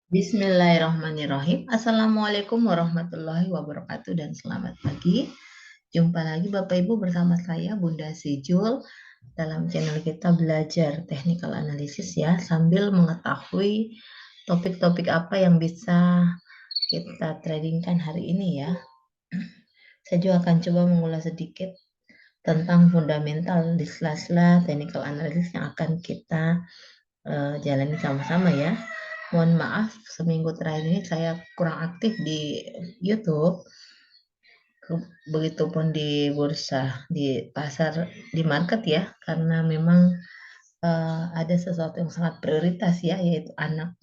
Bismillahirrahmanirrahim. Assalamualaikum warahmatullahi wabarakatuh dan selamat pagi. Jumpa lagi Bapak Ibu bersama saya Bunda Sijul dalam channel kita belajar technical analysis ya, sambil mengetahui topik-topik apa yang bisa kita tradingkan hari ini ya. Saya juga akan coba mengulas sedikit tentang fundamental di sela-sela technical analysis yang akan kita jalani sama-sama ya. Mohon maaf, seminggu terakhir ini saya kurang aktif di YouTube, begitupun di bursa, di pasar, di market ya, karena memang ada sesuatu yang sangat prioritas ya, yaitu anak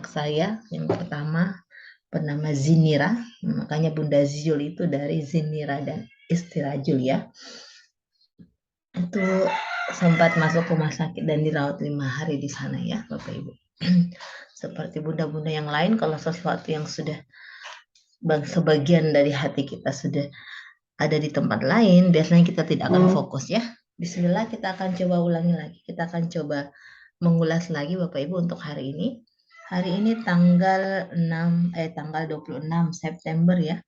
saya yang pertama bernama Zinira, makanya Bunda Zul itu dari Zinira dan Istirajul ya. Itu sempat masuk rumah sakit dan dirawat 5 hari di sana ya Bapak Ibu. Seperti bunda-bunda yang lain, kalau sesuatu yang sudah sebagian dari hati kita sudah ada di tempat lain, biasanya kita tidak akan fokus ya. Bismillah, kita akan coba ulangi lagi. Kita akan coba mengulas lagi Bapak Ibu untuk hari ini. Hari ini tanggal 26 September ya.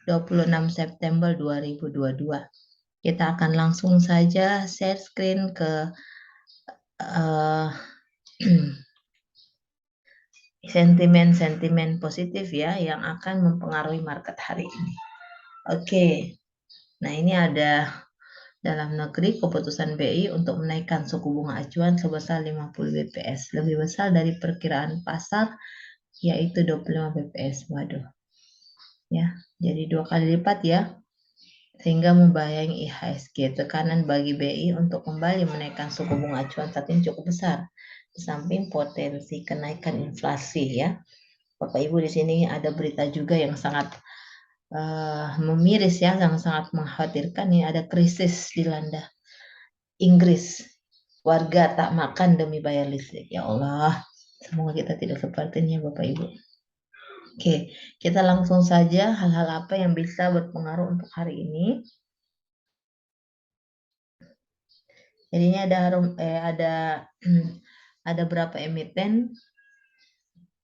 26 September 2022. Kita akan langsung saja share screen ke sentimen-sentimen positif ya yang akan mempengaruhi market hari ini. Oke, nah ini ada dalam negeri keputusan BI untuk menaikkan suku bunga acuan sebesar 50 bps, lebih besar dari perkiraan pasar yaitu 25 bps. Waduh, ya, jadi 2 kali lipat ya, sehingga membahayangi IHSG. Tekanan bagi BI untuk kembali menaikkan suku bunga acuan saat ini cukup besar, di samping potensi kenaikan inflasi ya. Bapak Ibu, di sini ada berita juga yang sangat memiris ya, yang sangat mengkhawatirkan. Ini ada krisis dilanda Inggris, warga tak makan demi bayar listrik. Ya Allah, semoga kita tidak seperti ini ya Bapak Ibu. Oke, kita langsung saja hal-hal apa yang bisa berpengaruh untuk hari ini. Jadinya ada berapa emiten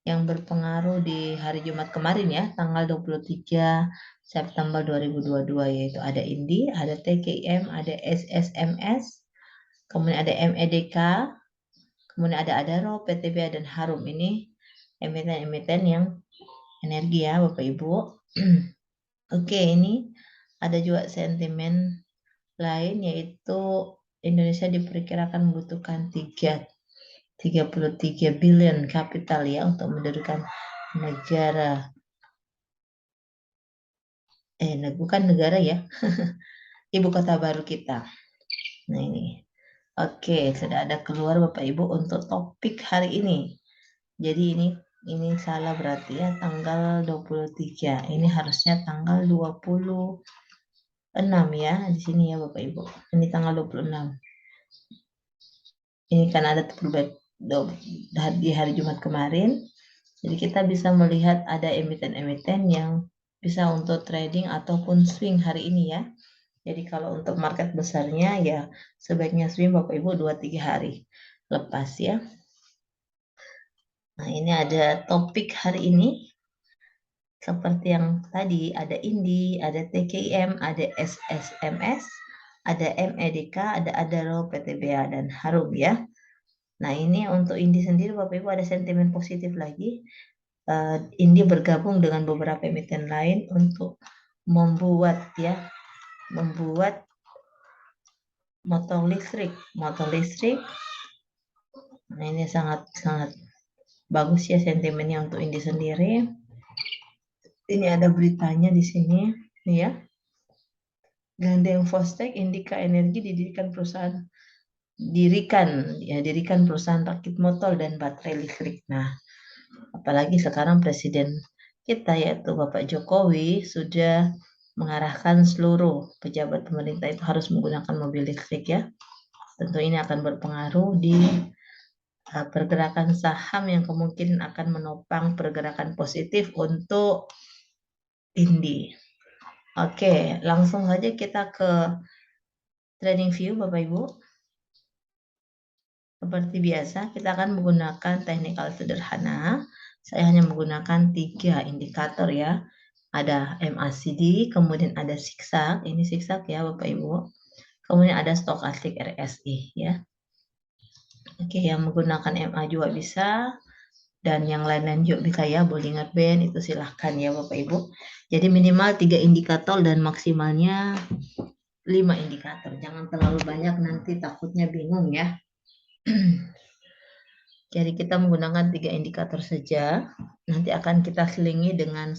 yang berpengaruh di hari Jumat kemarin ya, tanggal 23 September 2022, yaitu ada Indi, ada TKM, ada SSMS, kemudian ada MEDK, kemudian ada Adaro, PTB, dan Harum. Ini emiten-emiten yang energi ya Bapak Ibu. Oke, ini ada juga sentimen lain, yaitu Indonesia diperkirakan membutuhkan 33 billion kapital ya untuk mendirikan negara bukan negara ya, ibu kota baru kita. Nah ini, oke, sudah ada keluar Bapak Ibu untuk topik hari ini. Jadi ini salah berarti ya, tanggal 23. Ini harusnya tanggal 26 ya di sini ya Bapak Ibu. Ini tanggal 26. Ini kan ada di hari Jumat kemarin. Jadi kita bisa melihat ada emiten-emiten yang bisa untuk trading ataupun swing hari ini ya. Jadi kalau untuk market besarnya ya sebaiknya swing Bapak Ibu 2-3 hari lepas ya. Nah ini ada topik hari ini. Seperti yang tadi, ada Indi, ada TKM, ada SSMS, ada MEDK, ada Adaro, PTBA, dan Harum ya. Nah ini untuk Indi sendiri Bapak Ibu ada sentimen positif lagi. Indi bergabung dengan beberapa emiten lain untuk membuat motor listrik. Nah ini sangat bagus ya sentimennya untuk Indi sendiri. Ini ada beritanya di sini nih ya. Gandeng Fostek, Indika Energi didirikan perusahaan rakit motor dan baterai listrik. Nah, apalagi sekarang presiden kita yaitu Bapak Jokowi sudah mengarahkan seluruh pejabat pemerintah itu harus menggunakan mobil listrik ya. Tentu ini akan berpengaruh di pergerakan saham yang kemungkinan akan menopang pergerakan positif untuk Indi. Oke, langsung saja kita ke trading view Bapak Ibu. Seperti biasa kita akan menggunakan teknikal sederhana Saya hanya menggunakan 3 indikator ya. Ada MACD, kemudian ada zigzag, ini zigzag ya Bapak Ibu. Kemudian ada stokastik RSI ya. Oke, yang menggunakan MA juga bisa, dan yang lain-lain juga bisa ya, Bollinger Band itu silahkan ya Bapak Ibu. Jadi minimal 3 indikator dan maksimalnya 5 indikator. Jangan terlalu banyak, nanti takutnya bingung ya. Jadi kita menggunakan 3 indikator saja. Nanti akan kita selingi dengan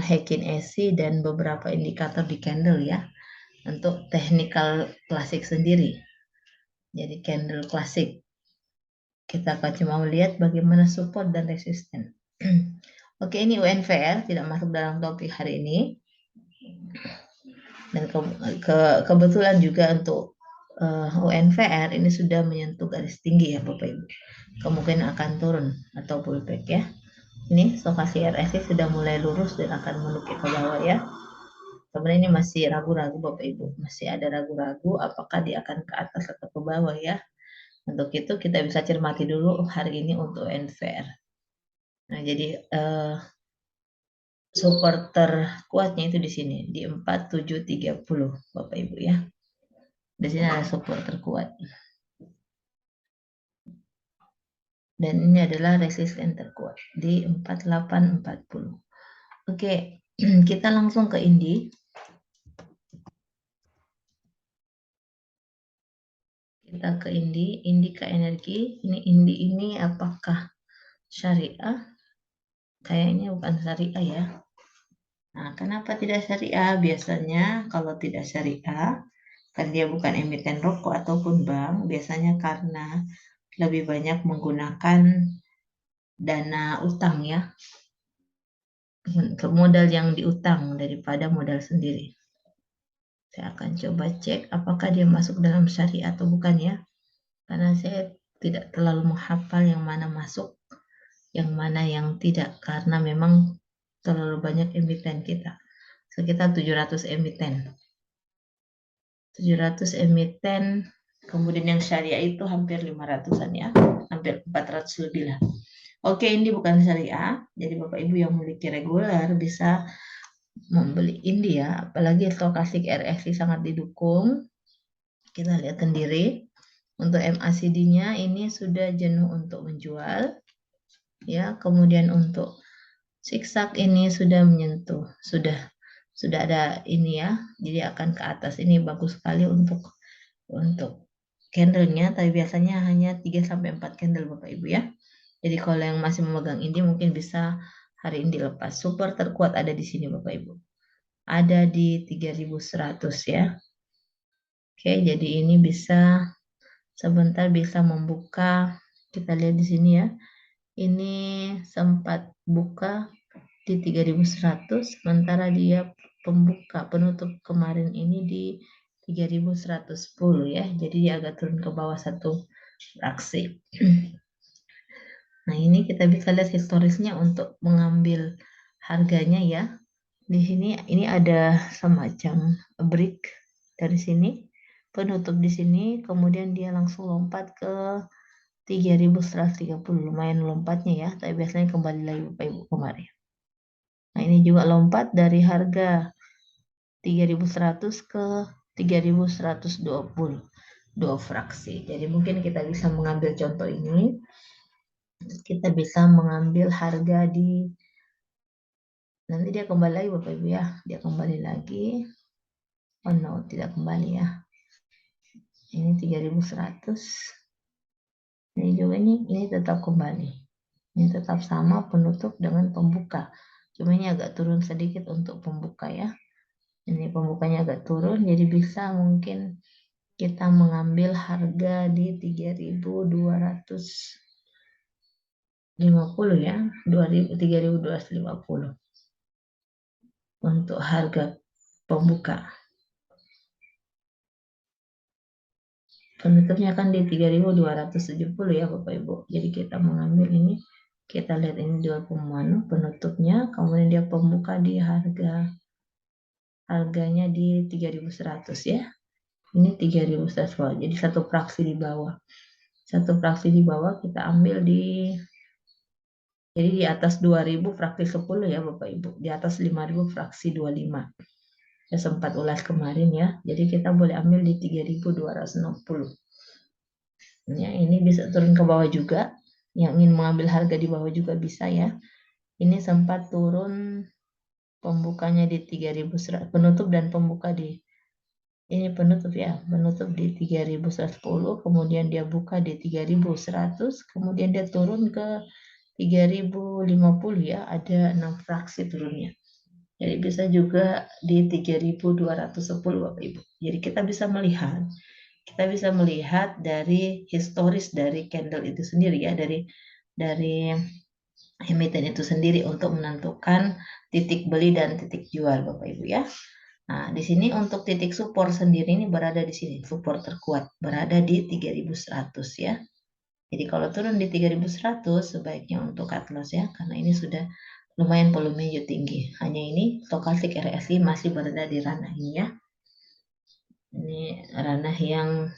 Heikin ESI dan beberapa indikator di candle ya. Untuk technical klasik sendiri. Jadi candle klasik. Kita akan cuma melihat bagaimana support dan resisten. Oke, ini UNVR tidak masuk dalam topik hari ini. Dan kebetulan juga untuk UNVR ini sudah menyentuh garis tinggi ya Bapak Ibu. Kemungkinan akan turun atau pullback ya. Ini stokastik RSI sudah mulai lurus dan akan menukik ke bawah ya. Sebenarnya ini masih ragu-ragu Bapak Ibu. Masih ada ragu-ragu apakah dia akan ke atas atau ke bawah ya. Untuk itu kita bisa cermati dulu hari ini untuk UNVR. Nah, jadi support terkuatnya itu di sini di 4730 Bapak Ibu ya. Di sini ada support terkuat. Dan ini adalah resisten terkuat di 4840. Oke, kita langsung ke Indi. Kita ke Indi, Indika Energi. Ini Indi ini apakah syariah? Kayaknya bukan syariah ya. Nah, kenapa tidak syariah? Biasanya kalau tidak syariah, kan dia bukan emiten rokok ataupun bank, biasanya karena lebih banyak menggunakan dana utang ya, modal yang diutang daripada modal sendiri. Saya akan coba cek apakah dia masuk dalam syariah atau bukan ya, karena saya tidak terlalu menghafal yang mana masuk, yang mana yang tidak, karena memang terlalu banyak emiten kita, sekitar 700 emiten. 700 emiten, kemudian yang syariah itu hampir 500-an ya, hampir 400 lebih lah. Oke, ini bukan syariah, jadi Bapak Ibu yang memiliki reguler bisa membeli ini ya, apalagi stokastik RSI sangat didukung. Kita lihat sendiri, untuk MACD-nya ini sudah jenuh untuk menjual, ya. Kemudian untuk zigzag ini sudah menyentuh, sudah ada ini ya, jadi akan ke atas. Ini bagus sekali untuk candlenya, tapi biasanya hanya 3-4 candle Bapak Ibu ya. Jadi kalau yang masih memegang ini mungkin bisa hari ini dilepas. Support terkuat ada di sini Bapak Ibu. Ada di 3100 ya. Oke, jadi ini bisa sebentar bisa membuka. Kita lihat di sini ya. Ini sempat buka di 3100, sementara dia penutup kemarin ini di 3110 ya. Jadi dia agak turun ke bawah 1 fraksi. Nah, ini kita bisa lihat historisnya untuk mengambil harganya ya. Di sini ini ada semacam break dari sini, penutup di sini, kemudian dia langsung lompat ke 3130. Lumayan lompatnya ya, tapi biasanya kembali lagi Bapak Ibu kemarin. Nah, ini juga lompat dari harga 3100 ke 3120, 2 fraksi. Jadi mungkin kita bisa mengambil contoh ini. Kita bisa mengambil harga di, nanti dia kembali lagi Bapak Ibu ya, dia kembali lagi. Oh no, tidak kembali ya. Ini 3100. Ini juga ini tetap kembali. Ini tetap sama penutup dengan pembuka. Cuma ini agak turun sedikit untuk pembuka ya. Ini pembukanya agak turun, jadi bisa mungkin kita mengambil harga di 3250 ya, 3250 untuk harga pembuka. Penutupnya kan di 3270 ya Bapak Ibu. Jadi kita mengambil ini, kita lihat ini dua penutupnya, kemudian dia pembuka di harganya di 3100 ya. Ini 3100, jadi satu fraksi di bawah. Satu fraksi di bawah kita ambil di Jadi di atas 2000 fraksi 10 ya Bapak Ibu. Di atas 5000 fraksi 25. Ya sempat ulas kemarin ya. Jadi kita boleh ambil di 3260. Ya, ini bisa turun ke bawah juga. Yang ingin mengambil harga di bawah juga bisa ya. Ini sempat turun pembukanya di 3100, penutup dan pembuka di ini penutup ya, penutup di 3110, kemudian dia buka di 3100, kemudian dia turun ke 3050 ya, ada 6 fraksi turunnya. Jadi bisa juga di 3210 Bapak Ibu. Jadi kita bisa melihat dari historis dari candle itu sendiri ya, dari emiten itu sendiri untuk menentukan titik beli dan titik jual Bapak Ibu ya. Nah, di sini untuk titik support sendiri ini berada di sini, support terkuat berada di 3100 ya. Jadi kalau turun di 3100 sebaiknya untuk cut loss ya, karena ini sudah lumayan volumenya tinggi. Hanya ini stokastik RSI masih berada di ranah ini ya. Ini ranah yang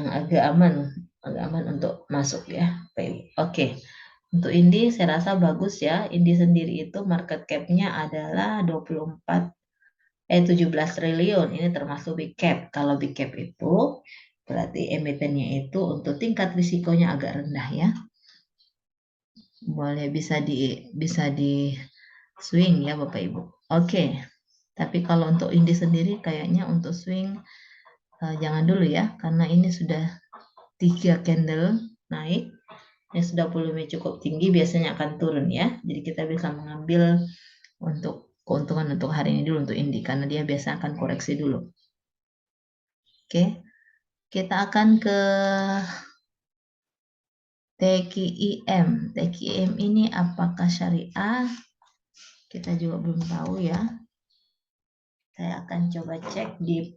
agak aman untuk masuk ya. Oke. Untuk Indi saya rasa bagus ya. Indi sendiri itu market cap-nya adalah 17 triliun. Ini termasuk big cap. Kalau big cap itu berarti emitennya itu untuk tingkat risikonya agak rendah ya. Boleh bisa di swing ya Bapak Ibu. Oke. Tapi kalau untuk Indi sendiri kayaknya untuk swing jangan dulu ya, karena ini sudah 3 candle naik, yang sudah volume cukup tinggi biasanya akan turun ya. Jadi kita bisa mengambil untuk keuntungan untuk hari ini dulu untuk Indi, karena dia biasa akan koreksi dulu. Oke, kita akan ke TKIM. TKIM ini apakah syariah? Kita juga belum tahu ya. Saya akan coba cek di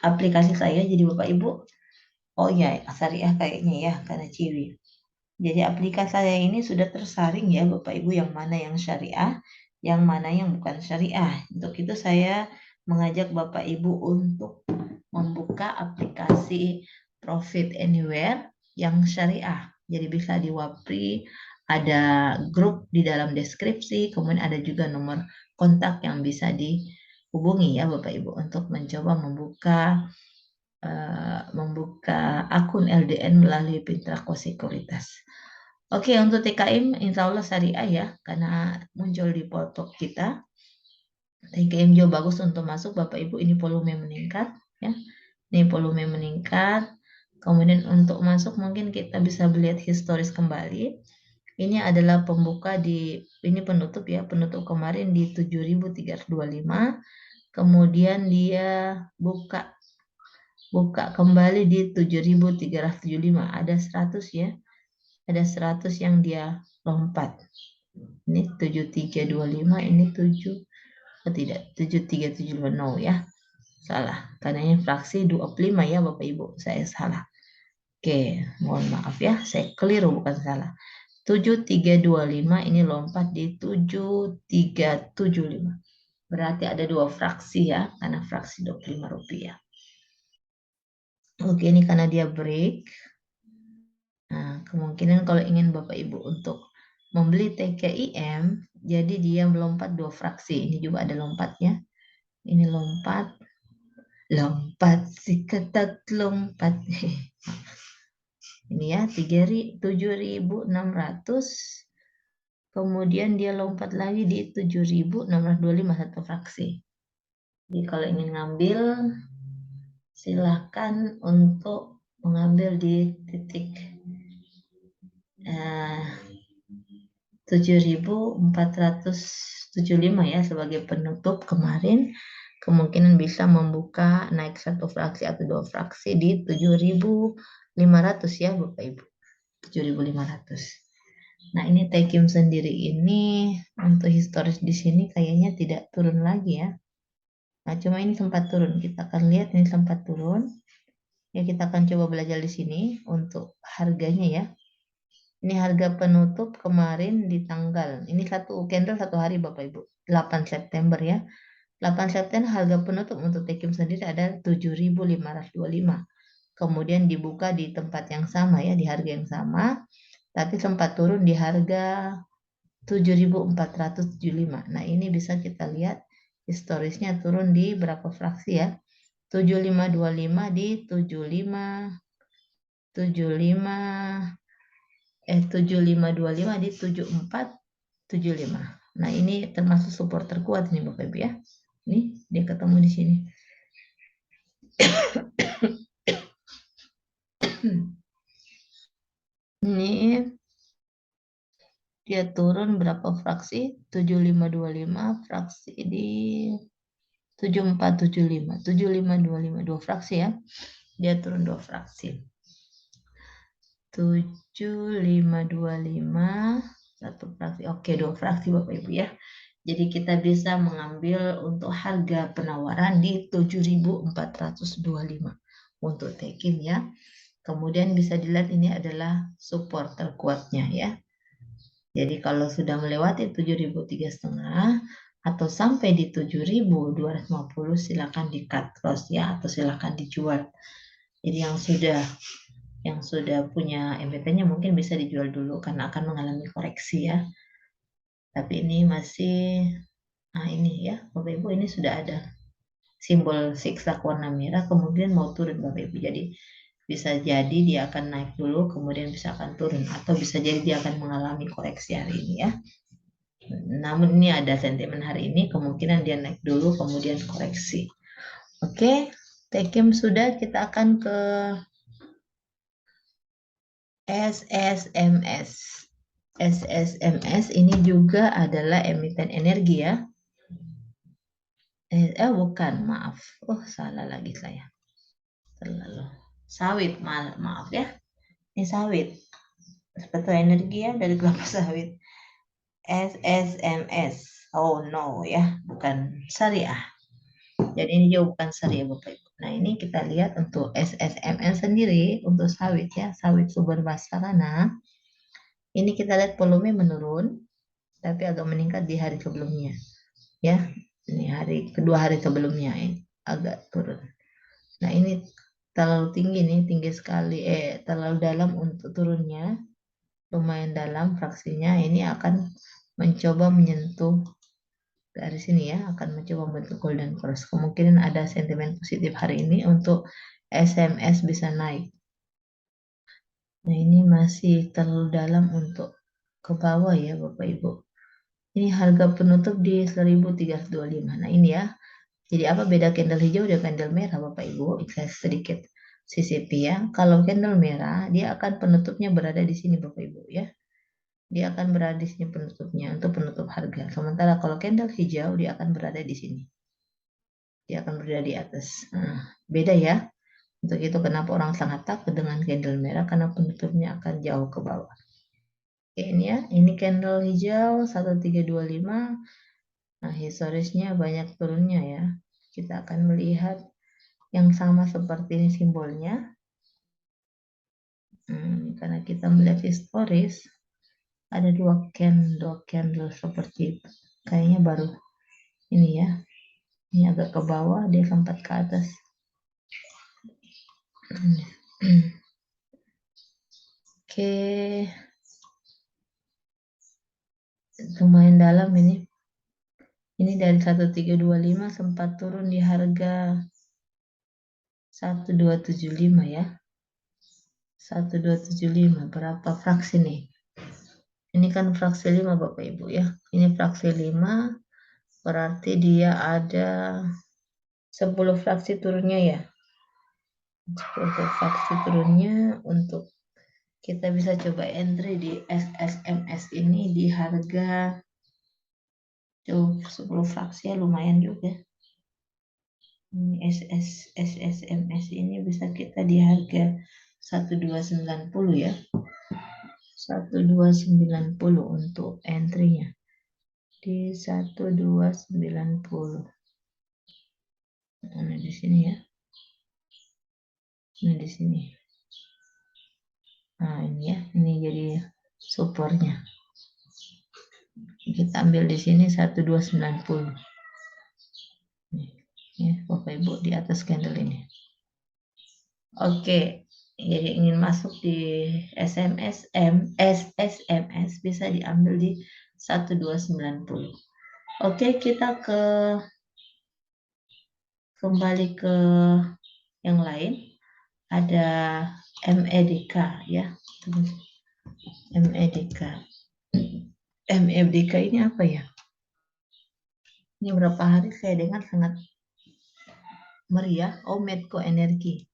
aplikasi saya. Jadi Bapak Ibu, oh ya syariah kayaknya ya, karena Ciwi. Jadi aplikasi saya ini sudah tersaring ya Bapak Ibu, yang mana yang syariah, yang mana yang bukan syariah. Untuk itu saya mengajak Bapak Ibu untuk membuka aplikasi Profit Anywhere yang syariah. Jadi bisa di Wapri, ada grup di dalam deskripsi, kemudian ada juga nomor kontak yang bisa dihubungi ya Bapak Ibu untuk mencoba membuka akun LDN melalui Pintraco Sekuritas. Oke, untuk TKIM insya Allah syariah ya, karena muncul di foto kita. TKIM juga bagus untuk masuk Bapak Ibu, ini volume meningkat ya. Ini volume meningkat. Kemudian untuk masuk mungkin kita bisa melihat historis kembali. Ini adalah pembuka ini penutup ya, penutup kemarin di 7.325. Kemudian dia buka kembali di 7.375. Ada 100 ya. Ada 100 yang dia lompat. Ini 7325, ini 7375 no ya. Salah. Karena ini fraksi 25 ya Bapak Ibu. Saya salah. Oke, mohon maaf ya. Saya keliru, bukan salah. 7325 ini lompat di 7375. Berarti ada 2 fraksi ya, karena fraksi 25 rupiah. Oke, ini karena dia break. Nah, kemungkinan kalau ingin Bapak Ibu untuk membeli TKIM, jadi dia melompat 2 fraksi. Ini juga ada lompatnya. Ini lompat si ketat lompat. Ini ya 7.600. Kemudian dia lompat lagi di 7.625 satu fraksi. Jadi kalau ingin ngambil, silahkan untuk mengambil di titik 7.475 ya sebagai penutup kemarin. Kemungkinan bisa membuka naik satu fraksi atau 2 fraksi di 7.500 ya Bapak Ibu. 7.500. Nah, ini TKIM sendiri ini untuk historis di sini kayaknya tidak turun lagi ya. Nah, cuma ini sempat turun. Kita akan lihat ini sempat turun. Ya, kita akan coba belajar di sini untuk harganya ya. Ini harga penutup kemarin di tanggal. Ini satu candle satu hari Bapak Ibu. 8 September ya. 8 September harga penutup untuk TKIM sendiri ada 7.525. Kemudian dibuka di tempat yang sama ya, di harga yang sama. tapi sempat turun di harga 7.475. Nah, ini bisa kita lihat historisnya turun di berapa fraksi ya. 7525 di 7525 di 7475. Nah, ini termasuk support terkuat nih Bapak Ibu ya. Nih, dia ketemu di sini. Ini dia turun berapa fraksi? 7525 fraksi di 7475. 7525 dua fraksi ya. Dia turun dua fraksi. 7525 satu fraksi. Oke, dua fraksi Bapak Ibu ya. Jadi kita bisa mengambil untuk harga penawaran di 7.425 untuk Tekim ya. Kemudian bisa dilihat ini adalah support terkuatnya ya. Jadi kalau sudah melewati 7.350 atau sampai di 7.250 silakan di cut loss ya, atau silakan dijual. Jadi yang sudah punya MPT-nya mungkin bisa dijual dulu karena akan mengalami koreksi ya. Tapi ini masih, nah ini ya Bapak Ibu, ini sudah ada simbol zigzag warna merah, kemungkinan mau turun Bapak Ibu. Jadi bisa jadi dia akan naik dulu, kemudian bisa akan turun, atau bisa jadi dia akan mengalami koreksi hari ini ya. Namun ini ada sentimen hari ini, kemungkinan dia naik dulu, kemudian koreksi. Oke, Tekim sudah, kita akan ke SSMS. SSMS ini juga adalah emiten energi ya. Bukan, maaf. Oh, salah lagi saya. Terlalu. Sawit, maaf ya. Ini sawit. Seperti energi ya, dari kelapa sawit. SSMS. Oh no ya, bukan syariah. Jadi ini juga bukan syariah Bapak Ibu. Nah, ini kita lihat untuk SSMS sendiri untuk sawit ya, sawit Subur Basarana. Ini kita lihat volume menurun, tapi agak meningkat di hari sebelumnya. Ya, ini kedua hari sebelumnya ini agak turun. Nah, ini terlalu tinggi nih, tinggi sekali, terlalu dalam untuk turunnya, lumayan dalam fraksinya. Ini akan mencoba menyentuh dari sini ya, akan mencoba membentuk golden cross. Kemungkinan ada sentimen positif hari ini untuk SMS bisa naik. Nah, ini masih terlalu dalam untuk ke bawah ya Bapak Ibu. Ini harga penutup di 1325. Nah, ini ya. Jadi apa beda candle hijau dan candle merah Bapak Ibu? Saya sedikit CCP ya. Kalau candle merah, dia akan penutupnya berada di sini Bapak Ibu ya. Dia akan berada di sini penutupnya untuk penutup harga. Sementara kalau candle hijau, dia akan berada di sini. Dia akan berada di atas. Nah, beda ya. Untuk itu kenapa orang sangat takut dengan candle merah, karena penutupnya akan jauh ke bawah. Oke, ini ya, ini candle hijau 1325. Nah, historisnya banyak turunnya ya. Kita akan melihat yang sama seperti ini simbolnya. Karena kita melihat historis, ada dua candle seperti itu. Kayaknya baru ini ya. Ini agak ke bawah, dia sempat ke atas. Oke. Lumayan dalam ini. Ini dari 1325 sempat turun di harga 1275 ya. 1275 berapa fraksi nih? Ini kan fraksi 5 Bapak Ibu ya. Ini fraksi 5 berarti dia ada 10 fraksi turunnya ya. 10 fraksi turunnya untuk kita bisa coba entry di SSMS ini di harga 10 fraksi ya, lumayan juga. Ini SSMS ini bisa kita di harga 1290 ya. 1290 untuk entry-nya. Di 1290. Nah, di sini ya. Nah, di sini. Nah, ini ya. Ini jadi supportnya. Kita ambil di sini 1290. Nih, ya, Bapak Ibu di atas candle ini. Oke, Jadi ingin masuk di SSMS bisa diambil di 1290. Oke, kita kembali ke yang lain. Ada MEDK ya. MEDK. MEDK ini apa ya? Ini berapa hari saya dengar sangat meriah. Oh, Medco Energi.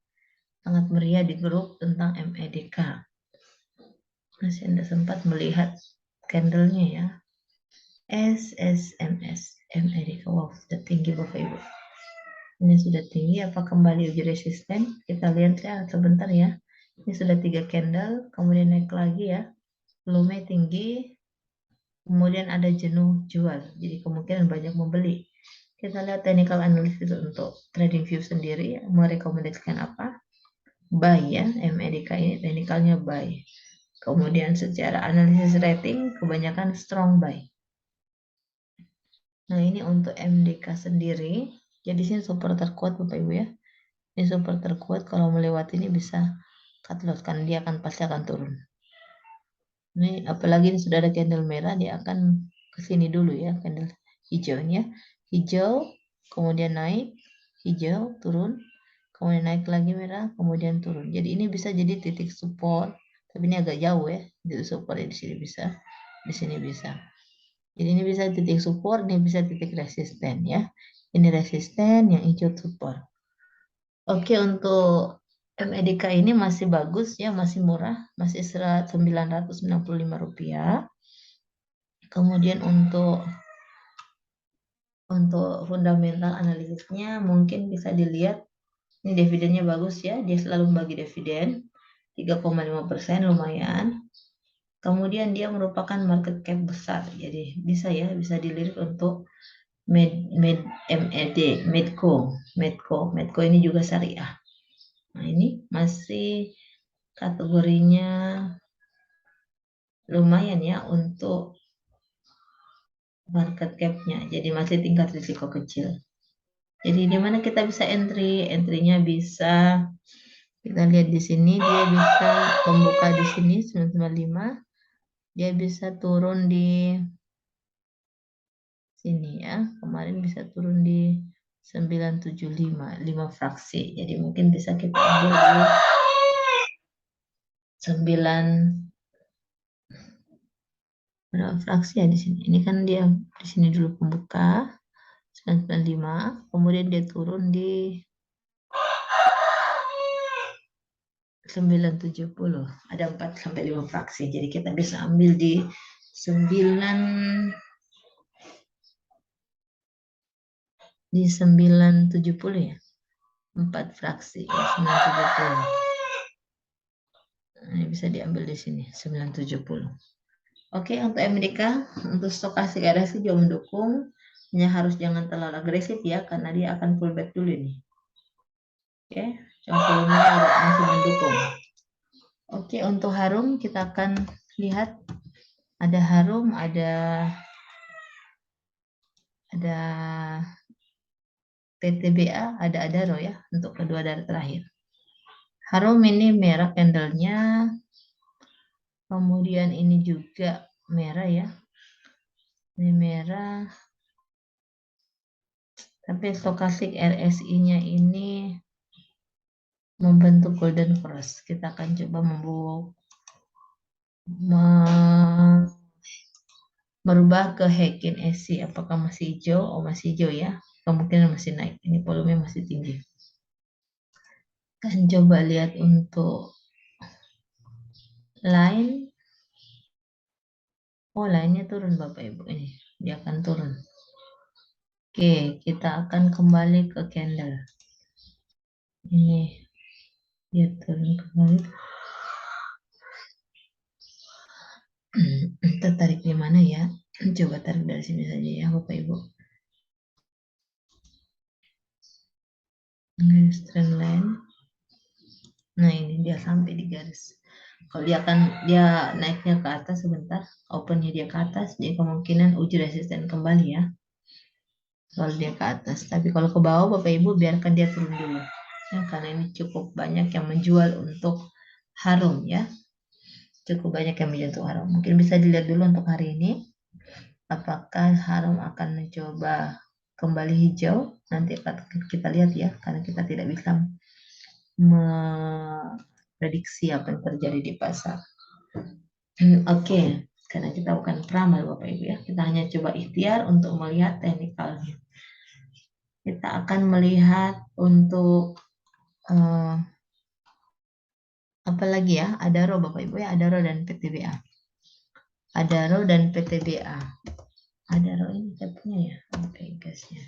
Sangat meriah di grup tentang MEDK. Masih Anda sempat melihat candlenya ya. SSMS MEDK. Wow, sudah tinggi Bapak Ibu. Ini sudah tinggi, apa kembali uji resisten? Kita lihat ya sebentar ya. Ini sudah 3 candle, kemudian naik lagi ya. Volumenya tinggi, kemudian ada jenuh jual. Jadi kemungkinan banyak membeli. Kita lihat technical analysis untuk trading view sendiri, merekomendasikan apa? Buy ya, MEDK ini technicalnya buy. Kemudian secara analisis rating, kebanyakan strong buy. Nah ini untuk MDK sendiri, jadi sini support terkuat Bapak Ibu ya. Ini support terkuat, kalau melewati ini bisa cut loss, karena dia pasti akan turun. Ini apalagi ini sudah ada candle merah, dia akan ke sini dulu ya, candle hijaunya. Hijau, kemudian naik, hijau, turun, kemudian naik lagi merah, kemudian turun. Jadi ini bisa jadi titik support, tapi ini agak jauh ya, titik support di sini bisa, di sini bisa. Jadi ini bisa titik support, ini bisa titik resisten ya. Ini resisten, yang hijau support. Oke, untuk MEDK ini masih bagus ya, masih murah, masih Rp995. Kemudian untuk fundamental analisisnya mungkin bisa dilihat, ini dividennya bagus ya, dia selalu membagi dividen 3,5%, lumayan. Kemudian dia merupakan market cap besar, jadi bisa ya, bisa dilirik untuk Medco ini juga syariah. Nah ini masih kategorinya lumayan ya untuk market cap-nya, jadi masih tingkat risiko kecil. Jadi di mana kita bisa entry-nya bisa kita lihat di sini, dia bisa membuka di sini 995, dia bisa turun di sini ya, kemarin bisa turun di 975, 5 fraksi. Jadi mungkin bisa kita ambil di 9 berapa fraksi ya di sini. Ini kan dia di sini dulu pembuka 995, kemudian dia turun di 970. Ada 4 sampai 5 fraksi. Jadi kita bisa ambil di 970 ya. 4 fraksi ya, 970. Ini bisa diambil di sini 970. Oke, untuk Amerika, untuk stokastik RSI juga mendukung. Hanya harus jangan terlalu agresif ya, karena dia akan pullback dulu nih. Oke, volumenya masih mendukung. Oke, untuk Harum kita akan lihat ada Harum, ada PTBA, ada Adaro ya, untuk kedua dari terakhir. Harum ini merah candlenya, kemudian ini juga merah ya, ini merah, tapi stokastik RSI-nya ini membentuk golden cross. Kita akan coba merubah ke Heikin SC, apakah masih hijau? Oh masih hijau ya, kemungkinan masih naik, ini volume masih tinggi. Akan coba lihat untuk line. Oh line-nya turun Bapak Ibu, ini dia akan turun. Oke, kita akan kembali ke candle. Ini dia turun kembali. Tertarik di mana ya? Coba tarik dari sini saja ya Bapak Ibu. Garis trend line. Nah ini dia sampai di garis. Kalau dia naiknya ke atas sebentar, opennya dia ke atas, jadi kemungkinan uji resisten kembali ya. Kalau dia ke atas, tapi kalau ke bawah Bapak Ibu biarkan dia turun dulu. Ya, karena ini cukup banyak yang menjual untuk harum ya. Cukup banyak yang menyentuh harum. Mungkin bisa dilihat dulu untuk hari ini. Apakah harum akan mencoba kembali hijau? Nanti kita lihat ya, karena kita tidak bisa memprediksi apa yang terjadi di pasar. Oke. Karena kita bukan peramal Bapak Ibu ya. Kita hanya coba ikhtiar untuk melihat teknikalnya. Kita akan melihat untuk apa lagi ya? Adaro Bapak Ibu ya, Adaro dan PTBA. Adaro dan PTBA. Adaro ini tabnya ya, oke gasnya.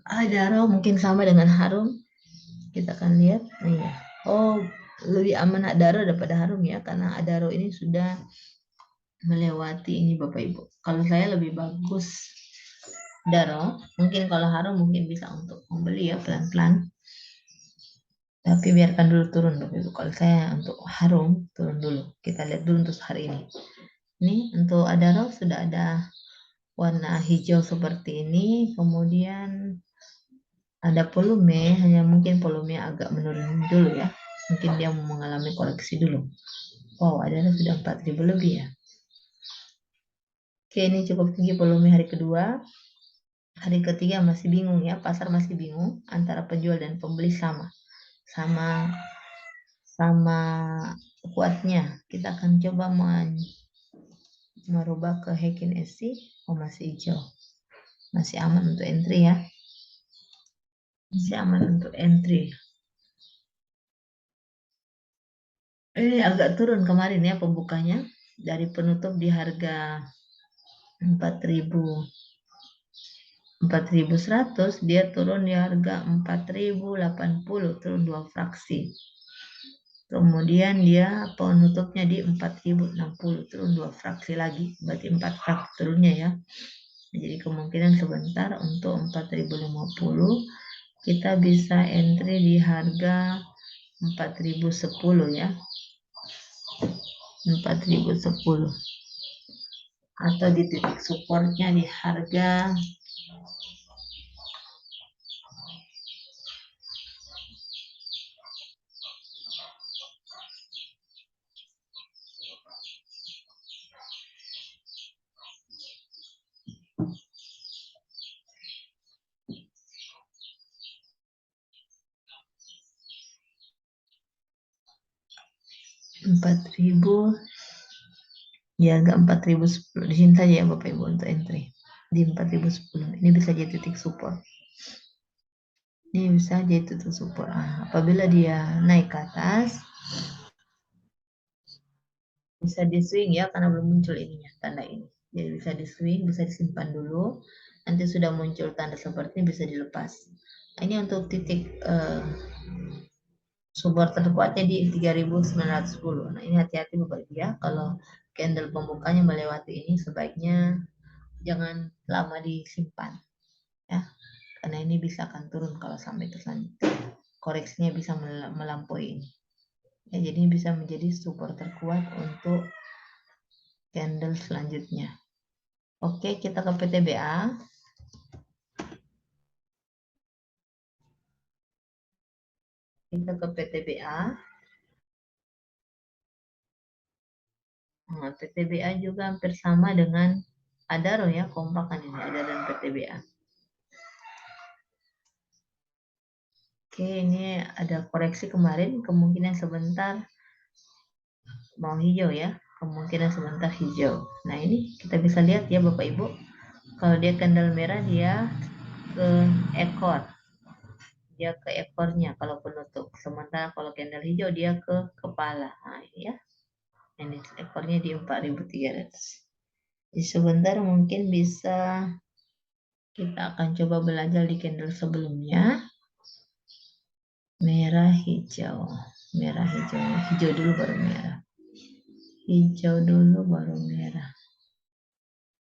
Adaro mungkin sama dengan harum. Kita akan lihat. Nah, ya. Oh, lebih aman Adaro daripada harum ya, karena Adaro ini sudah melewati ini Bapak Ibu. Kalau saya lebih bagus Daro, mungkin kalau harum mungkin bisa untuk membeli ya pelan-pelan. Tapi biarkan dulu turun Bapak Ibu. Kalau saya untuk harum turun dulu. Kita lihat dulu untuk hari ini. Ini untuk Adaro sudah ada warna hijau seperti ini. Kemudian ada volume, hanya mungkin volume agak menurun dulu ya. Mungkin dia mengalami koreksi dulu. Wow, Adaro sudah 4.000 lebih ya. Oke, ini cukup tinggi volume hari kedua. Hari ketiga masih bingung ya, pasar masih bingung antara penjual dan pembeli sama kuatnya. Kita akan coba merubah ke Heikin SC. Oh, masih hijau, masih aman untuk entry ya, masih aman untuk entry. Ini agak turun kemarin ya pembukanya, dari penutup di harga 4.100, dia turun di harga 4.080, turun 2 fraksi. Kemudian dia penutupnya di 4.060, turun 2 fraksi lagi, berarti 4 fraksi turunnya ya. Jadi kemungkinan sebentar untuk 4.050 kita bisa entry di harga 4.010 ya. 4.010 atau di titik supportnya di harga 4.000, di harga 4.010 di sini saja ya Bapak Ibu untuk entry di 4.010. Ini bisa jadi titik support. Ini bisa jadi titik support. Apabila dia naik ke atas, bisa di swing ya, karena belum muncul ininya, tanda ini. Jadi bisa di swing, bisa disimpan dulu. Nanti sudah muncul tanda seperti ini bisa dilepas. Nah, ini untuk titik support terkuatnya di 3.910. Nah, ini hati-hati Bapak Ibu ya, kalau candle pembukanya melewati ini sebaiknya jangan lama disimpan ya, karena ini bisa akan turun kalau sampai terlanjur. Koreksinya bisa melampaui ini. Ya, jadi ini bisa menjadi support terkuat untuk candle selanjutnya. Oke, kita ke PTBA. Kita ke PTBA. Nah, PTBA juga hampir sama dengan Adaro ya, kompakan ini Adaro dan PTBA. Oke, ini ada koreksi kemarin, kemungkinan sebentar mau hijau ya, kemungkinan sebentar hijau. Nah, ini kita bisa lihat ya Bapak Ibu, kalau dia candle merah dia ke ekor, dia ke ekornya kalau penutup, sementara kalau candle hijau dia ke kepala. Nah, ini ya, ini ekornya di 4.300. Jadi sebentar mungkin bisa kita akan coba belajar di candle sebelumnya. Merah hijau, merah hijau, hijau dulu baru merah, hijau dulu baru merah.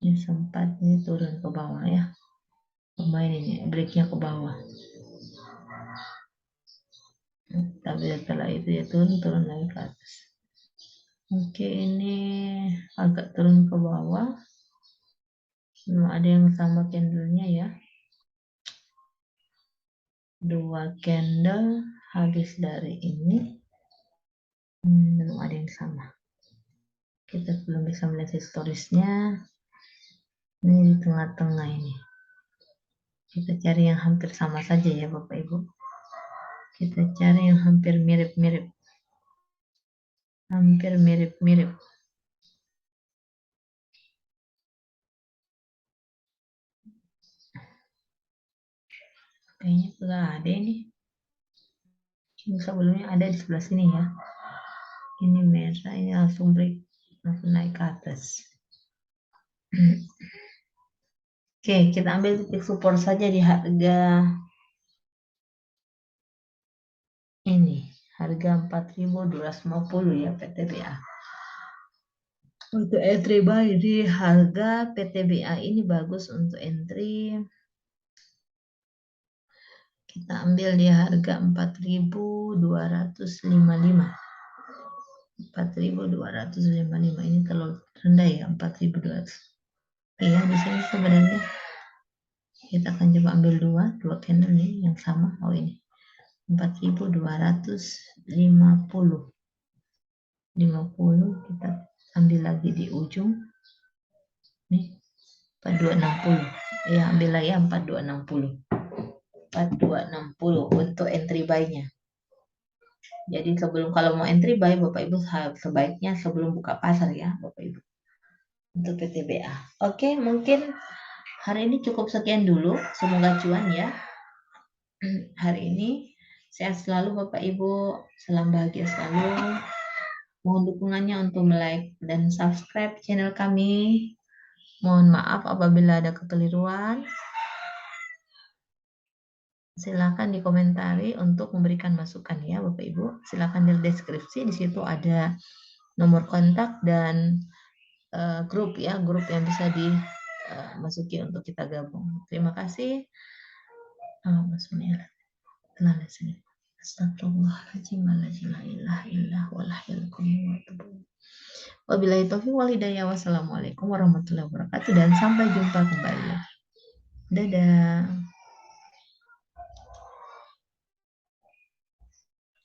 Ini sempat ini turun ke bawah ya, pemain ini breaknya ke bawah, tapi setelah itu ya turun lagi ke atas. Oke, ini agak turun ke bawah, belum ada yang sama candlenya ya. 2 candle habis dari ini. Belum ada yang sama. Kita belum bisa melihat historisnya. Ini di tengah-tengah ini. Kita cari yang hampir sama saja ya Bapak Ibu. Kita cari yang hampir mirip-mirip. Hampir mirip-mirip. Kayaknya nggak ada ini. Ini sebelumnya ada di sebelah sini ya. Ini merah, ini langsung break, langsung naik ke atas. Oke, kita ambil titik support saja di harga ini. Harga 4.250 ya PTBA. Untuk entry buy di harga PTBA ini bagus untuk entry. Kita ambil di harga 4.255. 4.255 ini terlalu rendah ya, 4.200. Iya, di sini sebenarnya kita akan coba ambil dua candle nih yang sama. Oh ini 4.250. 50 kita ambil lagi di ujung nih 4260 ya, ambil lagi 4260 untuk entry buy-nya. Jadi sebelum, kalau mau entry buy Bapak Ibu sebaiknya sebelum buka pasar ya Bapak Ibu untuk PTBA. Oke, mungkin hari ini cukup sekian dulu, semoga cuan ya hari ini. Sehat selalu Bapak Ibu, salam bahagia selalu. Mohon dukungannya untuk like dan subscribe channel kami. Mohon maaf apabila ada kekeliruan. Silakan dikomentari untuk memberikan masukan ya Bapak Ibu. Silakan di deskripsi, di situ ada nomor kontak dan grup ya, grup yang bisa dimasuki untuk kita gabung. Terima kasih. Bismillahirrahmanirrahim. Astagfirullahaladzim. Wabillahi taufiq wal hidayah. Wassalamualaikum warahmatullahi wabarakatuh dan sampai jumpa kembali. Dadah.